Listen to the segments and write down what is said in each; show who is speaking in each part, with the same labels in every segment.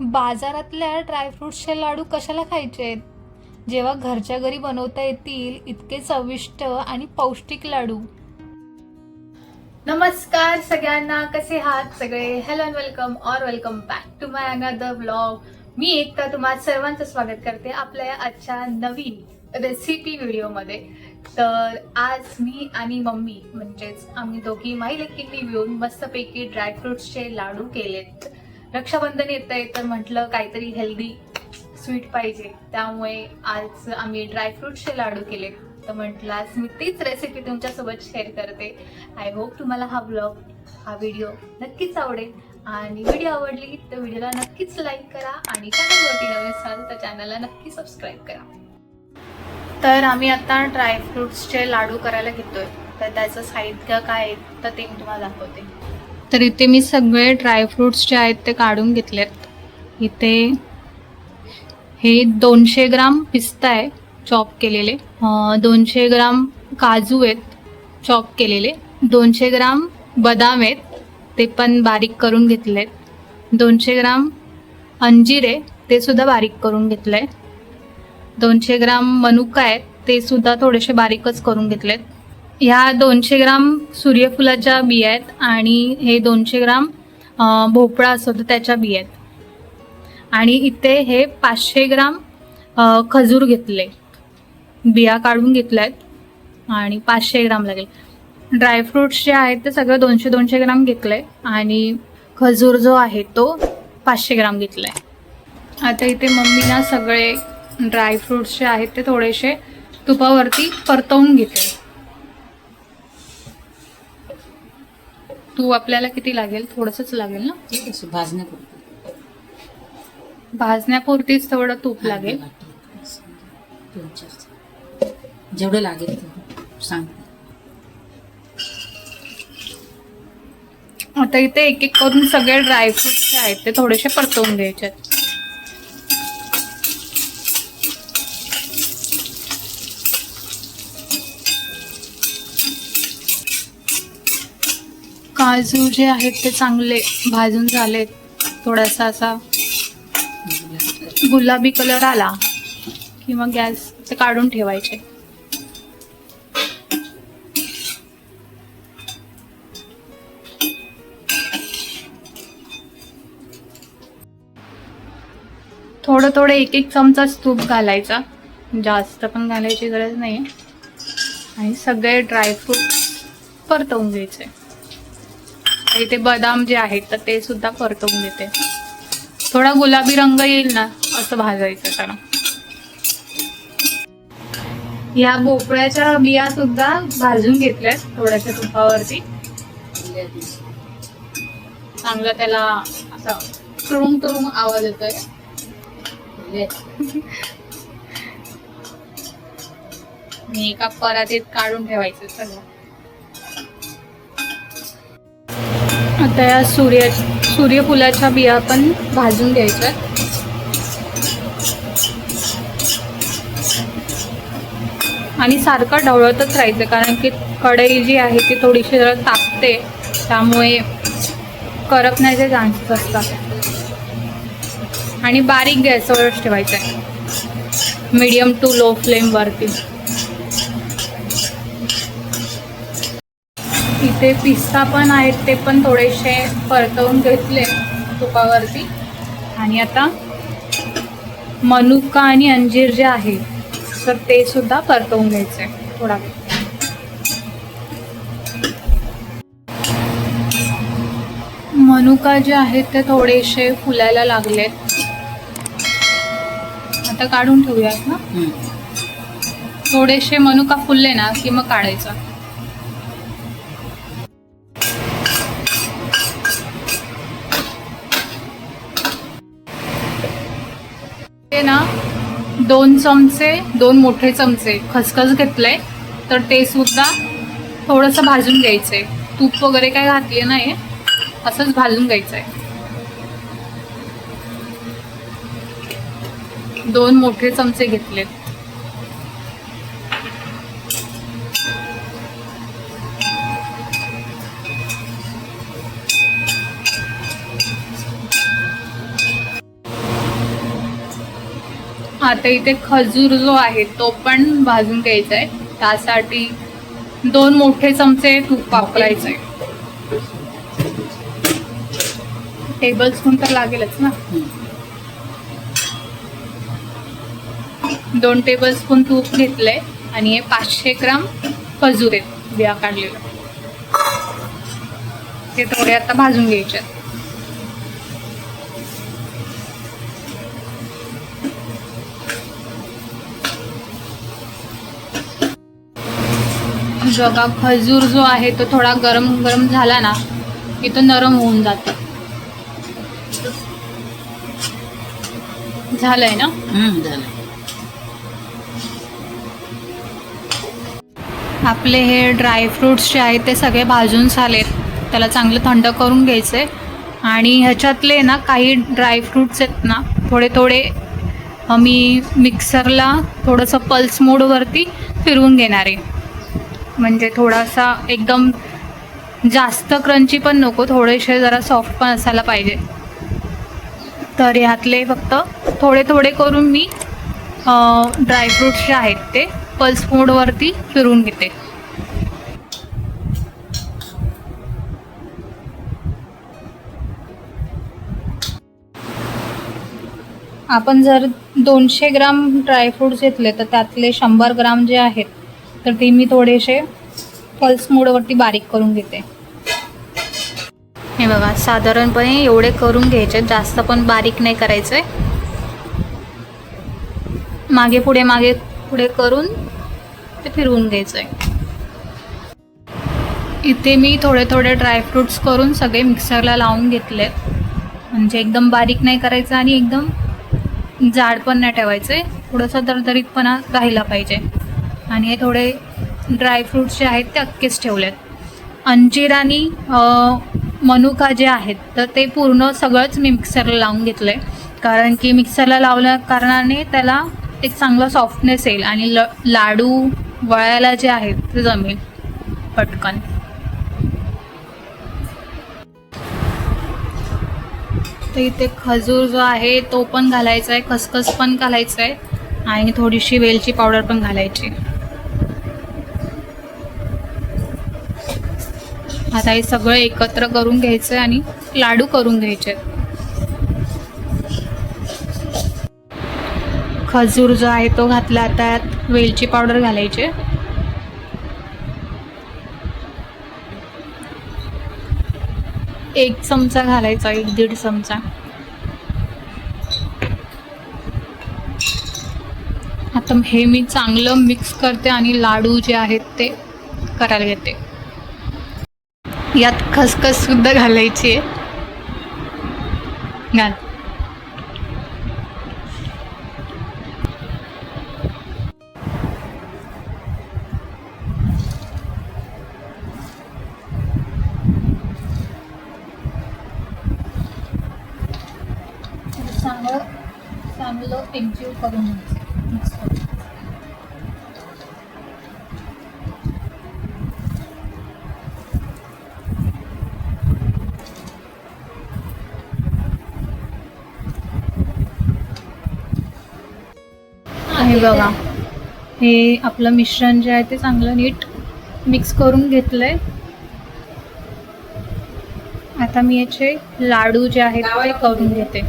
Speaker 1: बाजारातल्या ड्रायफ्रुट्सचे लाडू कशाला खायचे जेव्हा घरच्या घरी बनवता येतील इतके चविष्ट आणि पौष्टिक लाडू। नमस्कार सगळ्यांना, कसे आहात सगळे। हेलो अँड वेलकम और welcome back to my another vlog. मी एकता तुम्हा सर्वांचं स्वागत करते आपल्या या आजच्या नवीन रेसिपी व्हिडिओमध्ये। तर आज मी आणि मम्मी म्हणजेच आम्ही दोघी माई लेकींनी मिळून मस्तपैकी ड्रायफ्रुट्सचे लाडू केलेत। रक्षाबंधन येतंय तर म्हटलं काहीतरी हेल्दी स्वीट पाहिजे, त्यामुळे आज आम्ही ड्रायफ्रुट्सचे लाडू केले। तर म्हटलं आज मी तीच रेसिपी तुमच्यासोबत शेअर करते। आय होप तुम्हाला हा व्हिडिओ नक्कीच आवडेल आणि व्हिडिओ आवडली तर व्हिडिओला नक्कीच लाईक करा आणि चॅनलवरती नवीन असाल तर चॅनलला नक्की सबस्क्राईब करा। तर आम्ही आता ड्रायफ्रुट्सचे लाडू करायला घेतोय, तर त्याचं साहित्य काय आहे तर ते मी तुम्हाला दाखवते। तर इथे मी सगळे ड्रायफ्रुट्स जे आहेत ते काढून घेतलेत। इथे हे 200 ग्राम पिस्ता आहे चॉप केलेले, 200 ग्राम काजू आहेत चॉप केलेले, 200 ग्राम बदाम आहेत ते पण बारीक करून घेतलेत, 200 ग्राम अंजीर आहे ते सुद्धा बारीक करून घेतलंय, 200 ग्राम मनुका आहेत ते सुद्धा थोडेसे बारीकच करून घेतलेत। ह्या 200 ग्राम सूर्यफुलाच्या बिया आहेत आणि हे 200 ग्राम भोपळा असतो त्याच्या बिया आहेत। आणि इथे हे 500 ग्राम खजूर घेतले, बिया काढून घेतल्यात आणि 500 ग्राम लागेल। ड्रायफ्रुट्स जे आहेत ते सगळं 200 ग्राम घेतलंय आणि खजूर जो आहे तो 500 ग्राम घेतलाय। आता इथे मम्मीना सगळे ड्रायफ्रुट्स जे आहेत ते थोडेसे तुपावरती परतवून घेते। तूप आपल्याला किती लागेल? थोडंसंच लागेल ना, भाजण्यापुरतीच थोडं तूप लागेल।
Speaker 2: जेवढं लागेल सांग।
Speaker 1: आता इथे एक एक करून सगळे ड्रायफ्रुट्स जे आहेत ते थोडेसे परतवून घ्यायचे आहेत। काजू जे आहेत ते चांगले भाजून झालेत, थोडासा असा गुलाबी कलर आला की मग गॅस ते काढून ठेवायचे। थोडं थोडं एक एक चमचाच तूप घालायचा, जास्त पण घालायची गरज नाही आणि सगळे ड्रायफ्रूट परतवून घ्यायचे। इथे बदाम जे आहेत तर ते सुद्धा परतवून घेते, थोडा गुलाबी रंग येईल ना असं भाजायचं त्याला। या भोपळ्याच्या बिया सुद्धा भाजून घेतल्यात थोड्याशा तुपावरती, चांगलं त्याला असं तुरुम तुरुम आवाज येतोय। मी एका परातीत काढून ठेवायचं सगळं। आता या सूर्यफुलाच्या बिया पण भाजून घ्यायच्या आणि सारखं ढवळतच राहायचं, कारण की कढई जी आहे ती थोडीशी जरा तापते, त्यामुळे करपण्याचे चान्सेस असतात। आणि बारीक गॅसवरच ठेवायचं आहे, मीडियम टू लो फ्लेम वरती। इथे पिस्ता पण आहेत ते पण थोडेसे परतवून घेतले तुपावरती आणि आता मनुका आणि अंजीर जे आहे तर ते सुद्धा परतवून घ्यायचे थोडा वेळ। मनुका जे आहेत ते थोडेसे फुलायला लागलेत, आता काढून ठेवूयात ना। थोडेसे मनुका फुलले ना की मग काढायचं। ते ना 2 मोठे चमचे खसखस घेतलंय, तर ते सुद्धा थोडंसं भाजून घ्यायचंय। तूप वगैरे काय घातले नाही, असंच भाजून घ्यायचंय। 2 मोठे चमचे घेतलेत। आता इथे खजूर जो आहे तो पण भाजून घ्यायचा आहे. त्यासाठी 2 मोठे चमचे तूप वापरायचे. टेबल स्पून तर लागेलच ना. 2 टेबलस्पून तूप घेतलंय आणि हे 500 ग्राम खजूर आहेत बिया काढलेलं. ते थोडे आता भाजून घ्यायचे. बघा खजूर जो आहे तो थोडा गरम गरम झाला ना की तो नरम होऊन जातो. झालंय ना.
Speaker 2: झालं.
Speaker 1: आपले हे ड्रायफ्रूट्स जे आहेत ते सगळे भाजून झालेत. त्याला चांगलं थंड करून घ्यायचे आणि ह्याच्यातले ना काही ड्रायफ्रूट्स आहेत ना थोडे थोडे मी मिक्सरला थोडंसं पल्स मोडवरती फिरवून घेणार आहे. म्हणजे थोडासा एकदम जास्त क्रंची पण नको, थोडेसे जरा सॉफ्ट पण असायला पाहिजे. तर ह्यातले फक्त थोडे थोडे करून मी ड्रायफ्रूट्स जे आहेत ते पल्स मोडवरती फिरवून घेते. आपण जर 200 ग्राम ड्रायफ्रूट्स घेतले तर त्यातले 100 ग्राम जे आहेत तर ते मी थोडेसे पल्स मोडवरती बारीक करून घेते. हे बघा साधारणपणे एवढे करून घ्यायचे, जास्त पण बारीक नाही करायचे. मागे पुढे करून ते फिरवून घ्यायचं आहे. इथे मी थोडे थोडे ड्रायफ्रूट्स करून सगळे मिक्सरला लावून घेतले. म्हणजे एकदम बारीक नाही करायचं आणि एकदम जाड पण नाही ठेवायचे, थोडंसं दरदरीतपणा राहिला पाहिजे. आणि हे थोडे ड्रायफ्रूट्स जे आहेत ते अख्खेच ठेवलेत. अंजीर आणि मनुका जे आहेत तर ते पूर्ण सगळंच मी मिक्सरला लावून घेतलं आहे. कारण की मिक्सरला लावल्या कारणाने त्याला एक चांगला सॉफ्टनेस येईल आणि लाडू वळायला जे आहेत ते जमेल पटकन. तर इथे खजूर जो आहे तो पण घालायचा आहे, खसखस पण घालायचं आहे आणि थोडीशी वेलची पावडर पण घालायची. आता हे सगळं एकत्र करून घ्यायचं आणि लाडू करून घ्यायचे. खजूर जो आहे तो घातला, त्यात वेलची पावडर घालायची. एक चमचा घालायचा, 1-1.5 चमचा. आता हे मी चांगलं मिक्स करते आणि लाडू जे आहेत ते करायला घेते. यात खसखस सुद्धा घालायची आहे. घाल. चांगलं एकजीव करून मिक्स करून. हे बघा हे आपलं मिश्रण जे आहे ते चांगलं नीट मिक्स करून घेतलंय. आता मी याचे लाडू जे आहेत ते करून घेते.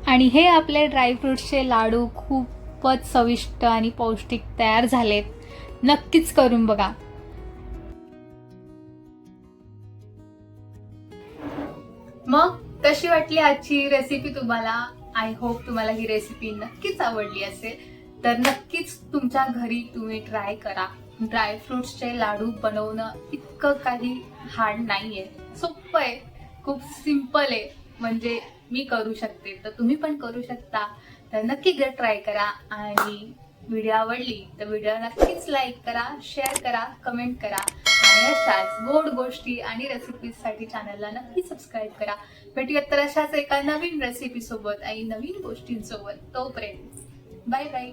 Speaker 1: आणि हे आपले ड्रायफ्रूट्सचे लाडू खूपच चविष्ट आणि पौष्टिक तयार झालेत. नक्कीच करून बघा. मग कशी वाटली आजची रेसिपी तुम्हाला? आय होप तुम्हाला ही रेसिपी नक्कीच आवडली असेल. तर नक्कीच तुमच्या घरी तुम्ही ट्राय करा. ड्रायफ्रूट्सचे लाडू बनवणं इतकं काही हार्ड नाहीये, सोपं आहे. खूप सिंपल आहे, म्हणजे मी करू शकते तर तुम्ही पण करू शकता. तर नक्की घरी ट्राय करा आणि व्हिडिओ आवडली तर व्हिडिओ नक्कीच लाईक करा, शेअर करा, कमेंट करा आणि अशाच गोड गोष्टी आणि रेसिपीजसाठी चॅनलला नक्की सबस्क्राईब करा. भेटूयात तर अशाच एका नवीन रेसिपी सोबत आणि नवीन गोष्टींसोबत. तोपर्यंत बाय बाय.